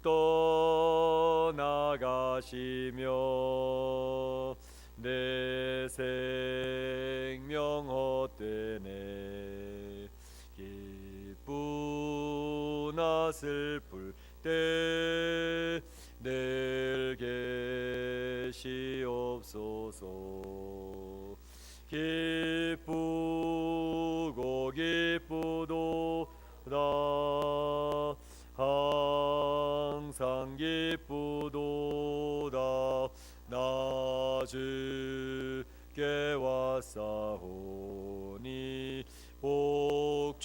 떠나가시며 내 생명 헛되네. 기쁘나 슬플 때 늘 계시옵소서. 기쁘고 기쁘도다 항상 기쁘도다 나 주께 왔사오니 복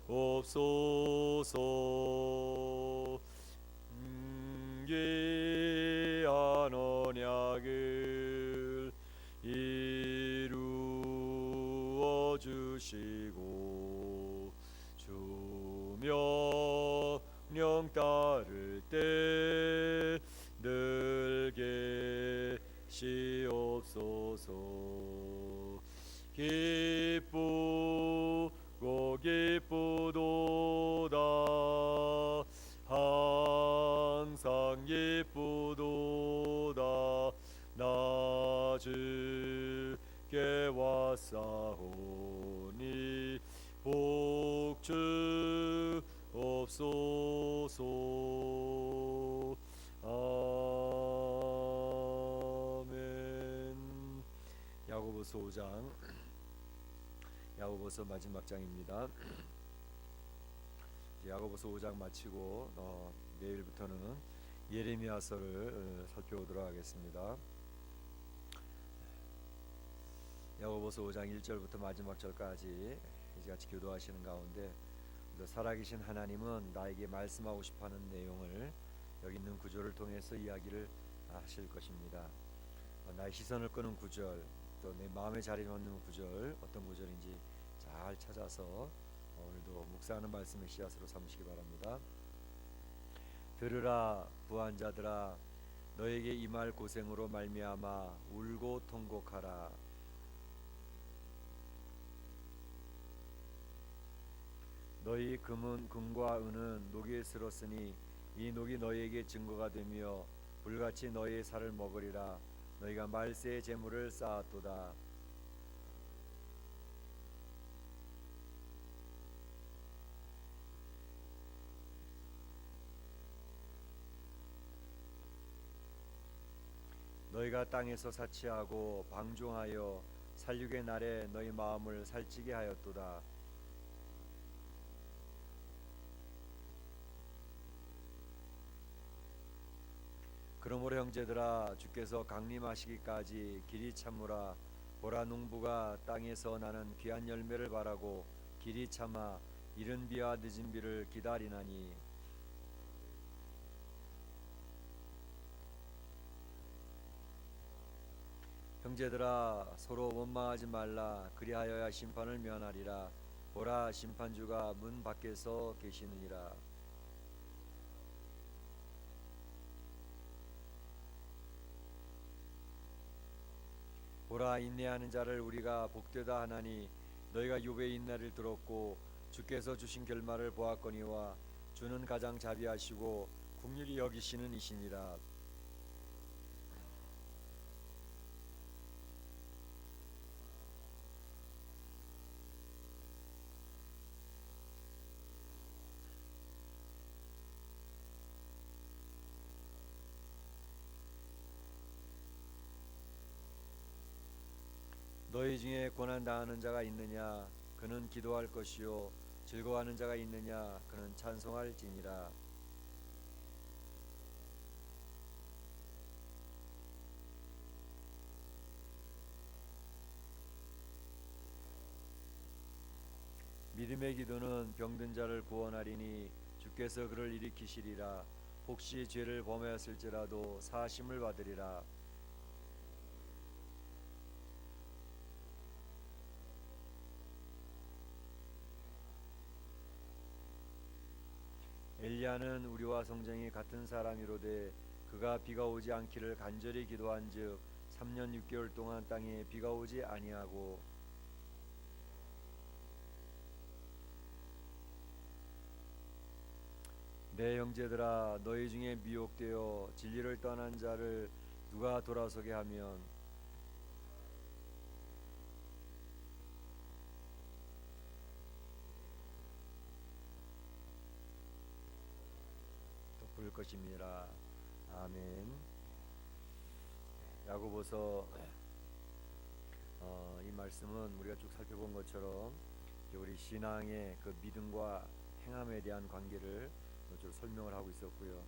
주옵소서. 귀한 언약을 이루어 주시고 주 명령 따를 때 늘 계시옵소서. 기쁘고 기쁘도다 항상 기쁘도다 나 주께 왔사오니 복 주옵소서. 아멘. 야고보서 5장, 야고보서 마지막 장입니다. 야고보서 5장 마치고 내일부터는 예레미야서를 살펴보도록 하겠습니다. 야고보서 5장 1절부터 마지막 절까지 이제같이 교도하시는 가운데 살아계신 하나님은 나에게 말씀하고 싶어하는 내용을 여기 있는 구절을 통해서 이야기를 하실 것입니다. 나의 시선을 끄는 구절, 또 내 마음에 자리 놓는 구절, 어떤 구절인지 잘 찾아서 오늘도 묵상하는 말씀의 씨앗으로 삼으시기 바랍니다. 들으라 부한 자들아, 너에게 임할 고생으로 말미암아 울고 통곡하라. 너희 금과 은은 녹에 쓸었으니 이 녹이 너희에게 증거가 되며 불같이 너희의 살을 먹으리라. 너희가 말세의 재물을 쌓았도다. 너희가 땅에서 사치하고 방종하여 살육의 날에 너희 마음을 살찌게 하였도다. 그러므로 형제들아, 주께서 강림하시기까지 길이 참으라. 보라, 농부가 땅에서 나는 귀한 열매를 바라고 길이 참아 이른 비와 늦은 비를 기다리나니 형제들아, 서로 원망하지 말라. 그리하여야 심판을 면하리라. 보라, 심판주가 문 밖에서 계시느니라. 보라, 인내하는 자를 우리가 복되다 하나니 너희가 욥의 인내를 들었고 주께서 주신 결말을 보았거니와 주는 가장 자비하시고 긍휼히 여기시는 이시니라. 너희 중에 고난 당하는 자가 있느냐? 그는 기도할 것이요. 즐거워하는 자가 있느냐? 그는 찬송할지니라. 믿음의 기도는 병든 자를 구원하리니 주께서 그를 일으키시리라. 혹시 죄를 범하였을지라도 사하심을 받으리라. 엘리야는 우리와 성정이 같은 사람이로되 그가 비가 오지 않기를 간절히 기도한즉 3년 6개월 동안 땅에 비가 오지 아니하고 내 형제들아 너희 중에 미혹되어 진리를 떠난 자를 누가 돌아서게 하면 또 부를 것입니다. 아멘. 야고보서 이 말씀은 우리가 쭉 살펴본 것처럼 우리 신앙의 그 믿음과 행함에 대한 관계를 좀 설명을 하고 있었고요.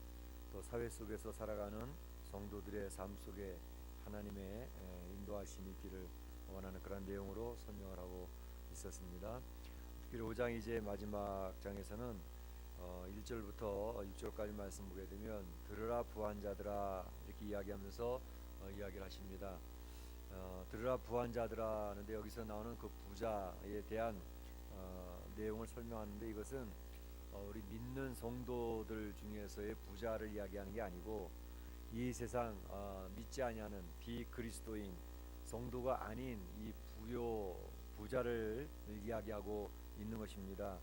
또 사회 속에서 살아가는 성도들의 삶 속에 하나님의 인도하심이 있기를 원하는 그런 내용으로 설명을 하고 있었습니다. 특히 5장 이제 마지막 장에서는 1절부터 6절까지 말씀 보게 되면 들으라 부한 자들아 이렇게 이야기하면서 이야기를 하십니다. 들으라 부한 자들아 하는데 여기서 나오는 그 부자에 대한 내용을 설명하는데 이것은 우리 믿는 성도들 중에서의 부자를 이야기하는 게 아니고 이 세상 믿지 아니하는 비그리스도인 성도가 아닌 이 부자를 이야기하고 있는 것입니다.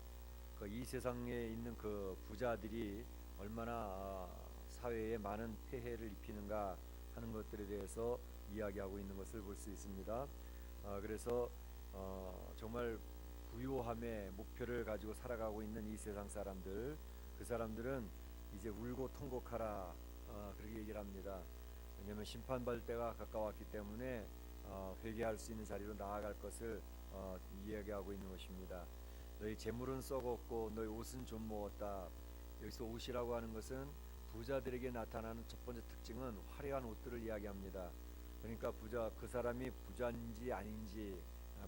이 세상에 있는 그 부자들이 얼마나 사회에 많은 폐해를 입히는가 하는 것들에 대해서 이야기하고 있는 것을 볼 수 있습니다. 그래서 정말 부유함의 목표를 가지고 살아가고 있는 이 세상 사람들, 그 사람들은 이제 울고 통곡하라 그렇게 얘기를 합니다. 왜냐하면 심판받을 때가 가까웠기 때문에 회개할 수 있는 자리로 나아갈 것을 이야기하고 있는 것입니다. 너희 재물은 썩었고 너희 옷은 좀 먹었다. 여기서 옷이라고 하는 것은 부자들에게 나타나는 첫 번째 특징은 화려한 옷들을 이야기합니다. 그러니까 그 사람이 부자인지 아닌지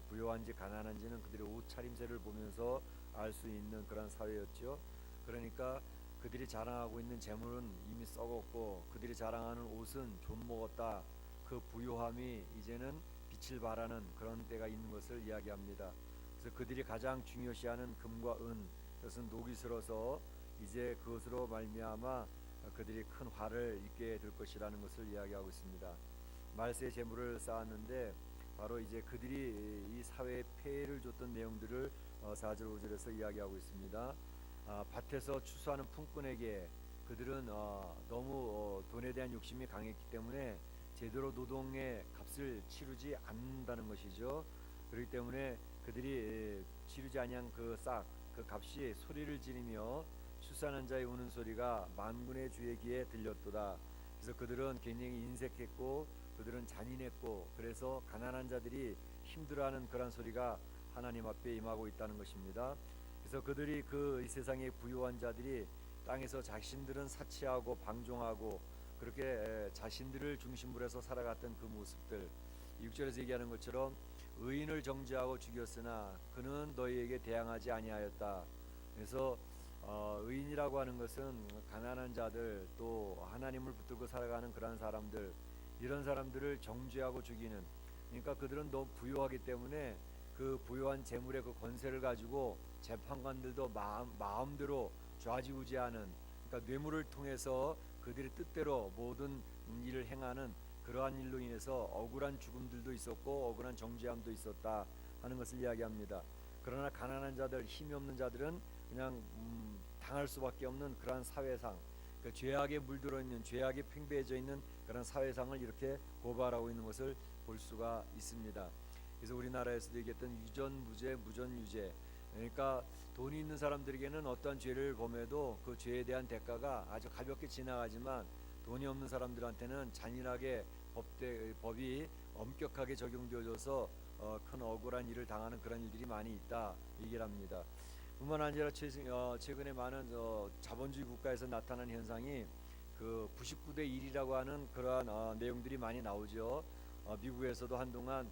부유한지 가난한지는 그들의 옷 차림새를 보면서 알 수 있는 그런 사회였죠. 그러니까 그들이 자랑하고 있는 재물은 이미 썩었고 그들이 자랑하는 옷은 좀 먹었다. 그 부유함이 이제는 빛을 발하는 그런 때가 있는 것을 이야기합니다. 그래서 그들이 가장 중요시하는 금과 은, 그것은 녹이 슬어서 이제 그것으로 말미암아 그들이 큰 화를 입게 될 것이라는 것을 이야기하고 있습니다. 말세 재물을 쌓았는데 바로 이제 그들이 이 사회에 폐해를 줬던 내용들을 4절 5절에서 이야기하고 있습니다. 밭에서 추수하는 품꾼에게 그들은 너무 돈에 대한 욕심이 강했기 때문에 제대로 노동의 값을 치르지 않는다는 것이죠. 그렇기 때문에 그들이 치르지 아니한 그 값이 소리를 지르며 추수하는 자의 우는 소리가 만군의 주의 귀에 들렸도다. 그래서 그들은 굉장히 인색했고 그들은 잔인했고 그래서 가난한 자들이 힘들어하는 그런 소리가 하나님 앞에 임하고 있다는 것입니다. 그래서 그들이 이 세상의 부유한 자들이 땅에서 자신들은 사치하고 방종하고 그렇게 자신들을 중심으로 해서 살아갔던 그 모습들, 6절에서 얘기하는 것처럼 의인을 정죄하고 죽였으나 그는 너희에게 대항하지 아니하였다. 그래서 의인이라고 하는 것은 가난한 자들 또 하나님을 붙들고 살아가는 그런 사람들, 이런 사람들을 정죄하고 죽이는, 그러니까 그들은 너무 부유하기 때문에 그 부유한 재물의 그 권세를 가지고 재판관들도 마음대로 좌지우지하는, 그러니까 뇌물을 통해서 그들의 뜻대로 모든 일을 행하는 그러한 일로 인해서 억울한 죽음들도 있었고 억울한 정죄함도 있었다 하는 것을 이야기합니다. 그러나 가난한 자들, 힘이 없는 자들은 그냥 당할 수밖에 없는 그러한 사회상, 그 죄악에 물들어 있는, 죄악에 팽배해져 있는 그런 사회상을 이렇게 고발하고 있는 것을 볼 수가 있습니다. 그래서 우리나라에서도 얘기했던 유전무죄, 무전유죄, 그러니까 돈이 있는 사람들에게는 어떠한 죄를 범해도 그 죄에 대한 대가가 아주 가볍게 지나가지만 돈이 없는 사람들한테는 잔인하게 법이 엄격하게 적용되어져서 큰 억울한 일을 당하는 그런 일들이 많이 있다 얘기를 합니다. 뿐만 아니라 최근에 많은 자본주의 국가에서 나타난 현상이 그 99대 1이라고 하는 그러한 내용들이 많이 나오죠. 미국에서도 한동안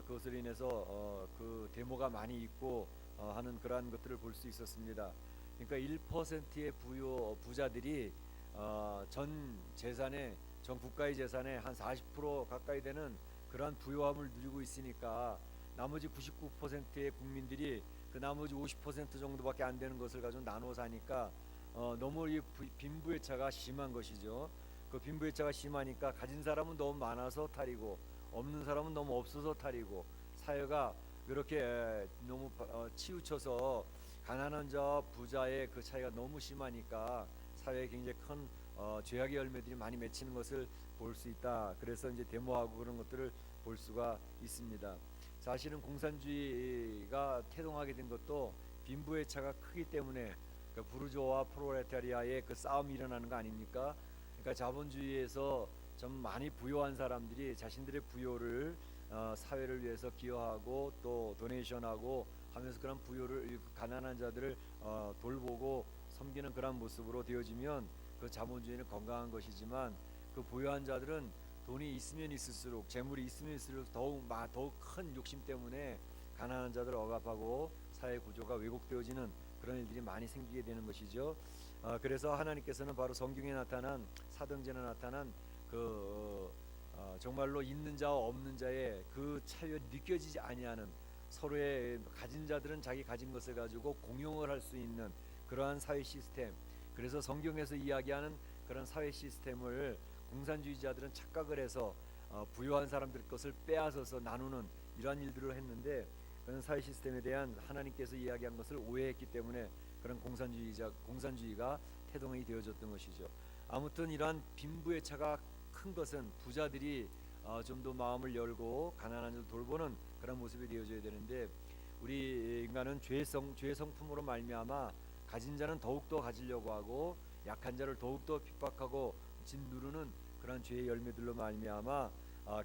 그것으로 인해서 그 데모가 많이 있고 하는 그러한 것들을 볼 수 있었습니다. 그러니까 1%의 부자들이 전 국가의 재산의 한 40% 가까이 되는 그러한 부유함을 누리고 있으니까 나머지 99%의 국민들이 그 나머지 50% 정도밖에 안 되는 것을 가지고 나눠 사니까 너무 이 빈부의 차가 심한 것이죠. 그 빈부의 차가 심하니까 가진 사람은 너무 많아서 탈이고 없는 사람은 너무 없어서 탈이고, 사회가 그렇게 너무 치우쳐서 가난한 자와 부자의 그 차이가 너무 심하니까 사회에 굉장히 큰 죄악의 열매들이 많이 맺히는 것을 볼 수 있다. 그래서 이제 데모하고 그런 것들을 볼 수가 있습니다. 사실은 공산주의가 태동하게 된 것도 빈부의 차가 크기 때문에 그 부르주아와 프롤레타리아의 그 싸움이 일어나는 거 아닙니까? 그러니까 자본주의에서 좀 많이 부유한 사람들이 자신들의 부요를 사회를 위해서 기여하고 또 도네이션하고 하면서 그런 부요를 가난한 자들을 돌보고 섬기는 그런 모습으로 되어지면 그 자본주의는 건강한 것이지만 그 부유한 자들은 돈이 있으면 있을수록 재물이 있으면 있을수록 더욱 큰 욕심 때문에 가난한 자들을 억압하고 사회 구조가 왜곡되어지는 그런 일들이 많이 생기게 되는 것이죠. 그래서 하나님께서는 바로 성경에 나타난 사도행전에 나타난 그 정말로 있는 자와 없는 자의 그 차이가 느껴지지 아니하는 서로의 가진 자들은 자기 가진 것을 가지고 공용을 할 수 있는 그러한 사회 시스템. 그래서 성경에서 이야기하는 그런 사회 시스템을 공산주의자들은 착각을 해서 부유한 사람들 것을 빼앗아서 나누는 이러한 일들을 했는데 그런 사회 시스템에 대한 하나님께서 이야기한 것을 오해했기 때문에 그런 공산주의가 태동이 되어졌던 것이죠. 아무튼 이러한 빈부의 차가 큰 것은 부자들이 좀 더 마음을 열고 가난한 자를 돌보는 그런 모습이 되어져야 되는데 우리 인간은 죄의 성품으로 말미암아 가진 자는 더욱더 가지려고 하고 약한 자를 더욱더 핍박하고 짓누르는 그런 죄의 열매들로 말미암아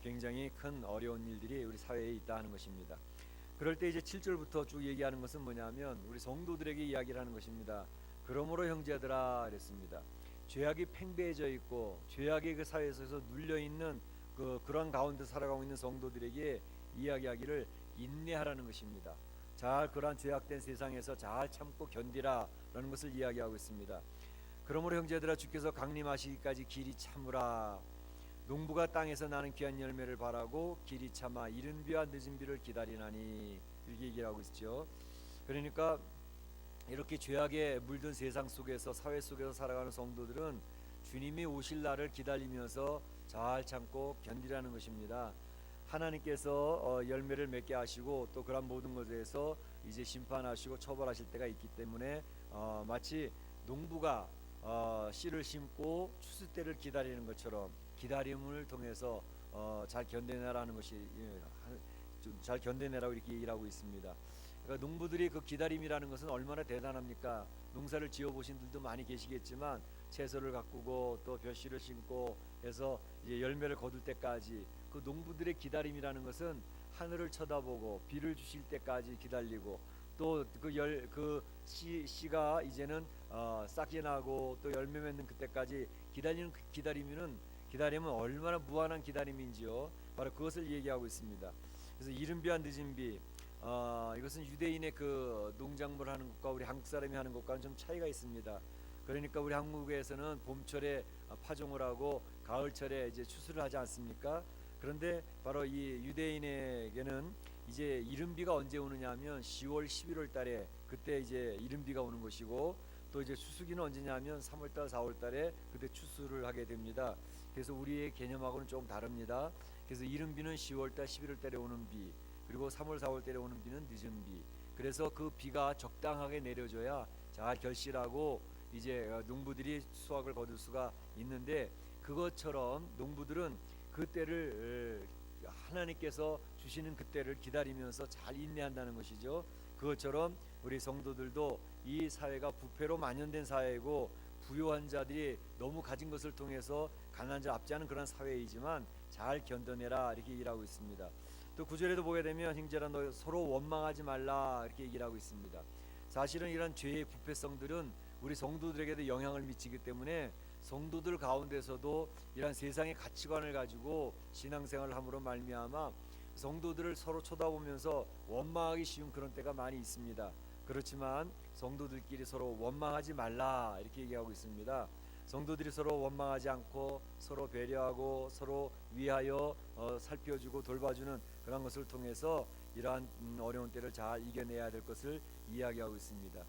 굉장히 큰 어려운 일들이 우리 사회에 있다 하는 것입니다. 그럴 때 이제 7절부터 쭉 얘기하는 것은 뭐냐면 우리 성도들에게 이야기를 하는 것입니다. 그러므로 형제들아 그랬습니다. 죄악이 팽배해져 있고 죄악의 그 사회에서 눌려 있는 그런 가운데 살아가고 있는 성도들에게 이야기하기를 인내하라는 것입니다. 잘 그러한 죄악된 세상에서 잘 참고 견디라라는 것을 이야기하고 있습니다. 그러므로 형제들아 주께서 강림하시기까지 길이 참으라. 농부가 땅에서 나는 귀한 열매를 바라고 길이 참아 이른 비와 늦은 비를 기다리나니 이렇게 얘기를 하고 있죠. 그러니까 이렇게 죄악에 물든 세상 속에서 사회 속에서 살아가는 성도들은 주님이 오실 날을 기다리면서 잘 참고 견디라는 것입니다. 하나님께서 열매를 맺게 하시고 또 그런 모든 것에서 이제 심판하시고 처벌하실 때가 있기 때문에 마치 농부가 씨를 심고 추수 때를 기다리는 것처럼 기다림을 통해서 잘 견뎌내라는 것이 잘 견뎌내라고 이렇게 얘기를 하고 있습니다. 그러니까 농부들이 그 기다림이라는 것은 얼마나 대단합니까? 농사를 지어보신 분들도 많이 계시겠지만 채소를 가꾸고 또 벼씨를 심고 해서 이제 열매를 거둘 때까지 그 농부들의 기다림이라는 것은 하늘을 쳐다보고 비를 주실 때까지 기다리고 또 그 씨가 이제는 싹이 나고 또 열매 맺는 그때까지 기다리는 그 기다림은 얼마나 무한한 기다림인지요. 바로 그것을 얘기하고 있습니다. 그래서 이른 비와 늦은 비 이것은 유대인의 그 농작물 하는 것과 우리 한국 사람이 하는 것과는 좀 차이가 있습니다. 그러니까 우리 한국에서는 봄철에 파종을 하고 가을철에 이제 추수를 하지 않습니까? 그런데 바로 이 유대인에게는 이제 이른 비가 언제 오느냐면 10월, 11월 달에 그때 이제 이른 비가 오는 것이고 또 이제 추수기는 언제냐면 3월 달, 4월 달에 그때 추수를 하게 됩니다. 그래서 우리의 개념하고는 조금 다릅니다. 그래서 이른 비는 10월 달, 11월 달에 오는 비, 그리고 3월, 4월 달에 오는 비는 늦은 비. 그래서 그 비가 적당하게 내려줘야 잘 결실하고 이제 농부들이 수확을 거둘 수가 있는데 그것처럼 농부들은 그때를 하나님께서 주시는 그때를 기다리면서 잘 인내한다는 것이죠. 그것처럼 우리 성도들도 이 사회가 부패로 만연된 사회이고 부유한 자들이 너무 가진 것을 통해서 가난한 자 압제하는 그런 사회이지만 잘 견뎌내라 이렇게 얘기를 하고 있습니다. 또 9절에도 보게 되면 형제라 너 서로 원망하지 말라 이렇게 얘기를 하고 있습니다. 사실은 이런 죄의 부패성들은 우리 성도들에게도 영향을 미치기 때문에 성도들 가운데서도 이런 세상의 가치관을 가지고 신앙생활을 함으로 말미암아 성도들을 서로 쳐다보면서 원망하기 쉬운 그런 때가 많이 있습니다. 그렇지만 성도들끼리 서로 원망하지 말라 이렇게 얘기하고 있습니다. 성도들이 서로 원망하지 않고 서로 배려하고 서로 위하여 살펴주고 돌봐주는 그런 것을 통해서 이러한 어려운 때를 잘 이겨내야 될 것을 이야기하고 있습니다.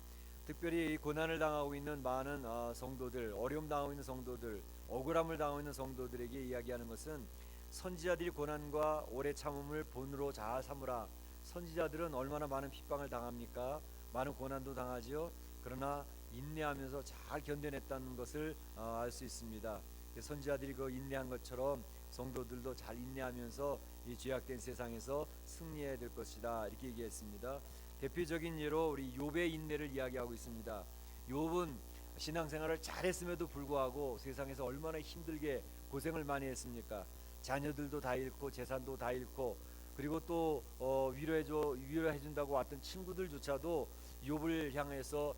특별히 고난을 당하고 있는 많은 성도들, 어려움 당하고 있는 성도들, 억울함을 당하고 있는 성도들에게 이야기하는 것은 선지자들이 고난과 오래 참음을 본으로 잘 삼으라. 선지자들은 얼마나 많은 핍박을 당합니까? 많은 고난도 당하지요. 그러나 인내하면서 잘 견뎌냈다는 것을 알 수 있습니다. 선지자들이 그 인내한 것처럼 성도들도 잘 인내하면서 이 죄악된 세상에서 승리해야 될 것이다, 이렇게 얘기했습니다. 대표적인 예로 우리 욥의 인내를 이야기하고 있습니다. 욥은 신앙생활을 잘했음에도 불구하고 세상에서 얼마나 힘들게 고생을 많이 했습니까? 자녀들도 다 잃고 재산도 다 잃고, 그리고 또 위로해준다고 왔던 친구들조차도 욥을 향해서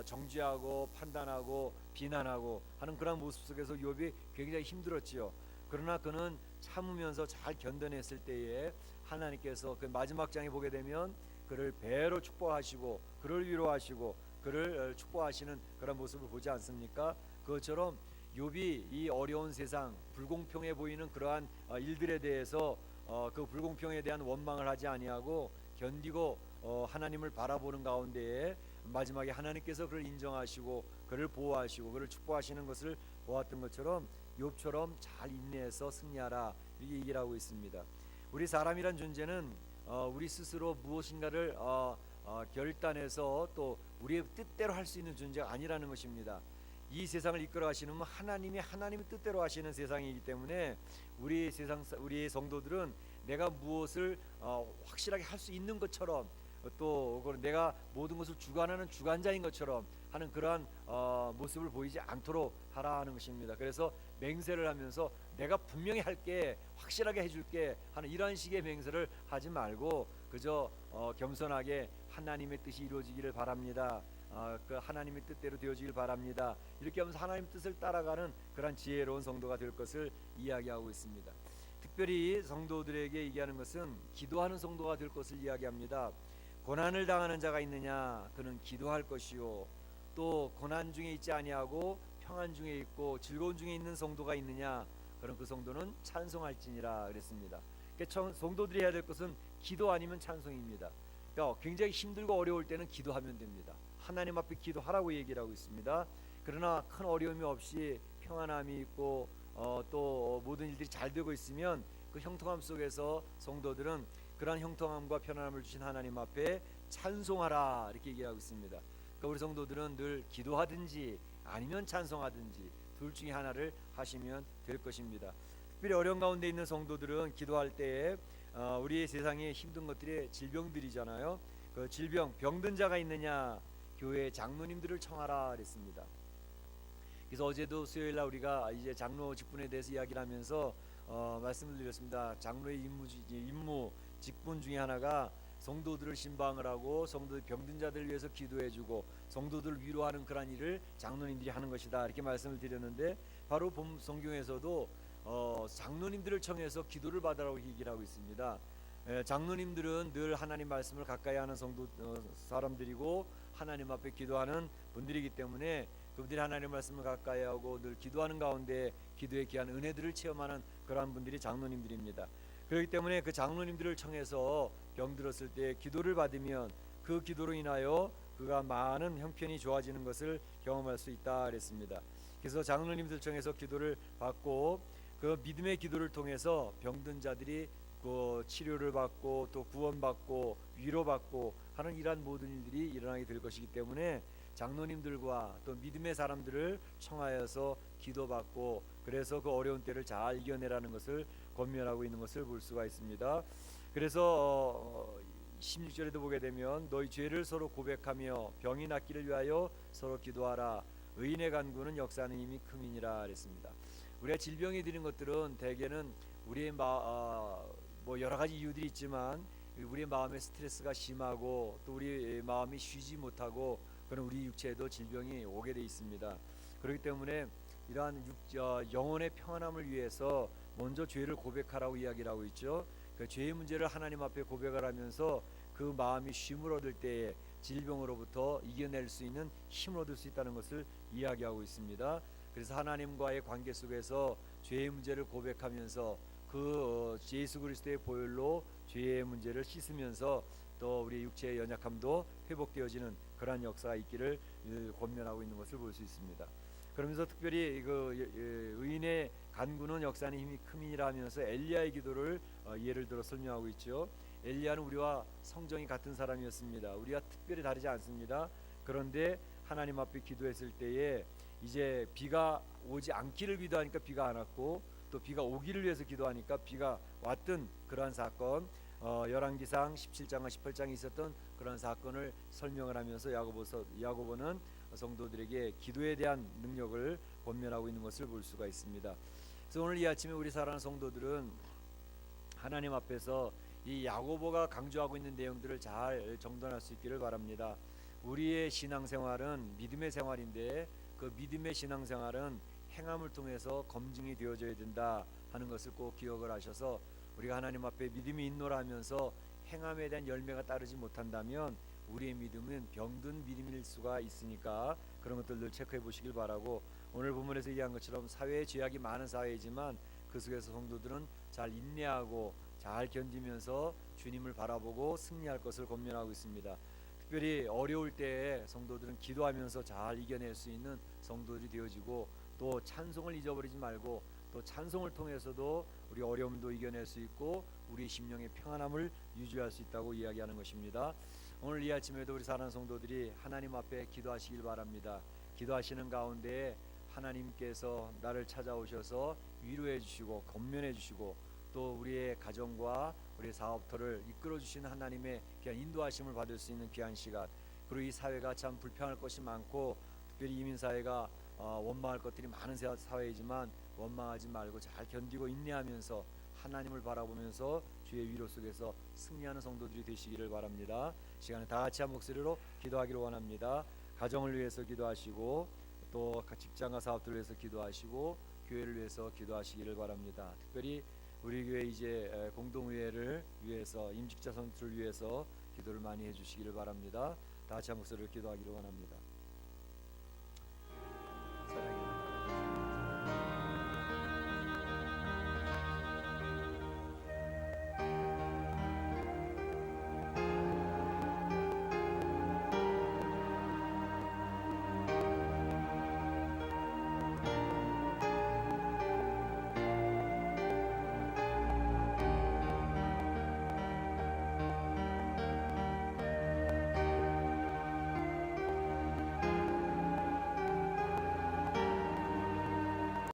정죄하고 판단하고 비난하고 하는 그런 모습 속에서 욥이 굉장히 힘들었지요. 그러나 그는 참으면서 잘 견뎌냈을 때에 하나님께서 그 마지막 장에 보게 되면 그를 배로 축복하시고 그를 위로하시고 그를 축복하시는 그런 모습을 보지 않습니까? 그것처럼 욥이 이 어려운 세상, 불공평해 보이는 그러한 일들에 대해서 그 불공평에 대한 원망을 하지 아니하고 견디고 하나님을 바라보는 가운데에 마지막에 하나님께서 그를 인정하시고 그를 보호하시고 그를 축복하시는 것을 보았던 것처럼 욥처럼 잘 인내해서 승리하라, 이렇게 얘기를 하고 있습니다. 우리 사람이란 존재는 우리 스스로 무엇인가를 결단해서 또 우리의 뜻대로 할 수 있는 존재가 아니라는 것입니다. 이 세상을 이끌어 가시는 하나님의 뜻대로 하시는 세상이기 때문에 우리 성도들은 내가 무엇을 확실하게 할 수 있는 것처럼, 또 내가 모든 것을 주관하는 주관자인 것처럼 하는 그러한 모습을 보이지 않도록 하라는 것입니다. 그래서 맹세를 하면서 내가 분명히 할게, 확실하게 해줄게 하는 이러한 식의 맹세를 하지 말고 그저 겸손하게 하나님의 뜻이 이루어지기를 바랍니다. 그 하나님의 뜻대로 되어지길 바랍니다. 이렇게 하면서 하나님 뜻을 따라가는 그런 지혜로운 성도가 될 것을 이야기하고 있습니다. 특별히 성도들에게 얘기하는 것은 기도하는 성도가 될 것을 이야기합니다. 고난을 당하는 자가 있느냐, 그는 기도할 것이요. 또 고난 중에 있지 아니하고 평안 중에 있고 즐거운 중에 있는 성도가 있느냐, 그런 그 성도는 찬송할지니라 그랬습니다. 그러니까 성도들이 해야 될 것은 기도 아니면 찬송입니다. 그러니까 굉장히 힘들고 어려울 때는 기도하면 됩니다. 하나님 앞에 기도하라고 얘기를 하고 있습니다. 그러나 큰 어려움이 없이 평안함이 있고 또 모든 일들이 잘 되고 있으면 그 형통함 속에서 성도들은 그러한 형통함과 편안함을 주신 하나님 앞에 찬송하라, 이렇게 얘기하고 있습니다. 그러니까 우리 성도들은 늘 기도하든지 아니면 찬송하든지 둘 중에 하나를 하시면 될 것입니다. 특별히 어려운 가운데 있는 성도들은 기도할 때에 우리 세상에 힘든 것들이 질병들이잖아요. 그 질병, 병든 자가 있느냐, 교회 장로님들을 청하라 그랬습니다. 그래서 어제도 수요일날 우리가 이제 장로 직분에 대해서 이야기를 하면서 말씀을 드렸습니다. 장로의 임무 직분 중에 하나가 성도들을 신방을 하고 성도들 병든 자들을 위해서 기도해주고 성도들을 위로하는 그런 일을 장로님들이 하는 것이다, 이렇게 말씀을 드렸는데, 바로 본 성경에서도 장로님들을 청해서 기도를 받으라고 얘기를 하고 있습니다. 장로님들은 늘 하나님 말씀을 가까이 하는 성도 사람들이고 하나님 앞에 기도하는 분들이기 때문에 그분들이 하나님 말씀을 가까이 하고 늘 기도하는 가운데 기도의 귀한 은혜들을 체험하는 그러한 분들이 장로님들입니다. 그렇기 때문에 그 장로님들을 청해서 병들었을 때 기도를 받으면 그 기도로 인하여 그가 많은 형편이 좋아지는 것을 경험할 수 있다 그랬습니다. 그래서 장로님들 청해서 기도를 받고 그 믿음의 기도를 통해서 병든 자들이 그 치료를 받고 또 구원받고 위로받고 하는 이러한 모든 일들이 일어나게 될 것이기 때문에 장로님들과 또 믿음의 사람들을 청하여서 기도받고 그래서 그 어려운 때를 잘 이겨내라는 것을 권면하고 있는 것을 볼 수가 있습니다. 그래서 16절에도 보게 되면 너희 죄를 서로 고백하며 병이 낫기를 위하여 서로 기도하라. 의인의 간구는 역사하는 힘이 큼이니라 그랬습니다. 우리가 질병이 드는 것들은 대개는 우리의 뭐 여러 가지 이유들이 있지만 우리의 마음에 스트레스가 심하고 또 우리 마음이 쉬지 못하고 그런 우리 육체에도 질병이 오게 돼 있습니다. 그렇기 때문에 이러한 영혼의 평안함을 위해서 먼저 죄를 고백하라고 이야기를 하고 있죠. 그 죄의 문제를 하나님 앞에 고백을 하면서 그 마음이 쉼을 얻을 때에 질병으로부터 이겨낼 수 있는 힘을 얻을 수 있다는 것을 이야기하고 있습니다. 그래서 하나님과의 관계 속에서 죄의 문제를 고백하면서 그 예수 그리스도의 보혈로 죄의 문제를 씻으면서 또 우리 육체의 연약함도 회복되어지는 그러한 역사가 있기를 권면하고 있는 것을 볼 수 있습니다. 그러면서 특별히 그 의인의 간구는 역사하는 힘이 큼이라 하면서 엘리야의 기도를 예를 들어 설명하고 있죠. 엘리야는 우리와 성정이 같은 사람이었습니다. 우리와 특별히 다르지 않습니다. 그런데 하나님 앞에 기도했을 때에 이제 비가 오지 않기를 기도하니까 비가 안 왔고, 또 비가 오기를 위해서 기도하니까 비가 왔던 그러한 사건, 열왕기상 17장과 18장에 있었던 그런 사건을 설명을 하면서 야고보는 성도들에게 기도에 대한 능력을 권면하고 있는 것을 볼 수가 있습니다. 그래서 오늘 이 아침에 우리 사랑하는 성도들은 하나님 앞에서 이 야고보가 강조하고 있는 내용들을 잘 정돈할 수 있기를 바랍니다. 우리의 신앙생활은 믿음의 생활인데, 그 믿음의 신앙생활은 행함을 통해서 검증이 되어져야 된다 하는 것을 꼭 기억을 하셔서, 우리가 하나님 앞에 믿음이 있노라 하면서 행함에 대한 열매가 따르지 못한다면 우리의 믿음은 병든 믿음일 수가 있으니까 그런 것들을 체크해 보시길 바라고, 오늘 본문에서 얘기한 것처럼 사회에 죄악이 많은 사회이지만 그 속에서 성도들은 잘 인내하고 잘 견디면서 주님을 바라보고 승리할 것을 권면하고 있습니다. 특별히 어려울 때에 성도들은 기도하면서 잘 이겨낼 수 있는 성도들이 되어지고, 또 찬송을 잊어버리지 말고 또 찬송을 통해서도 우리 어려움도 이겨낼 수 있고 우리 심령의 평안함을 유지할 수 있다고 이야기하는 것입니다. 오늘 이 아침에도 우리 사랑하는 성도들이 하나님 앞에 기도하시길 바랍니다. 기도하시는 가운데 하나님께서 나를 찾아오셔서 위로해 주시고 권면해 주시고, 또 우리의 가정과 우리의 사업터를 이끌어 주시는 하나님의 귀한 인도하심을 받을 수 있는 귀한 시간, 그리고 이 사회가 참 불평할 것이 많고 특별히 이민 사회가 원망할 것들이 많은 사회이지만 원망하지 말고 잘 견디고 인내하면서 하나님을 바라보면서 주의 위로 속에서 승리하는 성도들이 되시기를 바랍니다. 시간에 다 같이 한 목소리로 기도하기를 원합니다. 가정을 위해서 기도하시고, 또 직장과 사업들을 위해서 기도하시고, 교회를 위해서 기도하시기를 바랍니다. 특별히 우리 교회 이제 공동회를 위해서, 임직자 선수를 위해서 기도를 많이 해주시기를 바랍니다. 다 같이 한 목소리로 기도하기를 원합니다.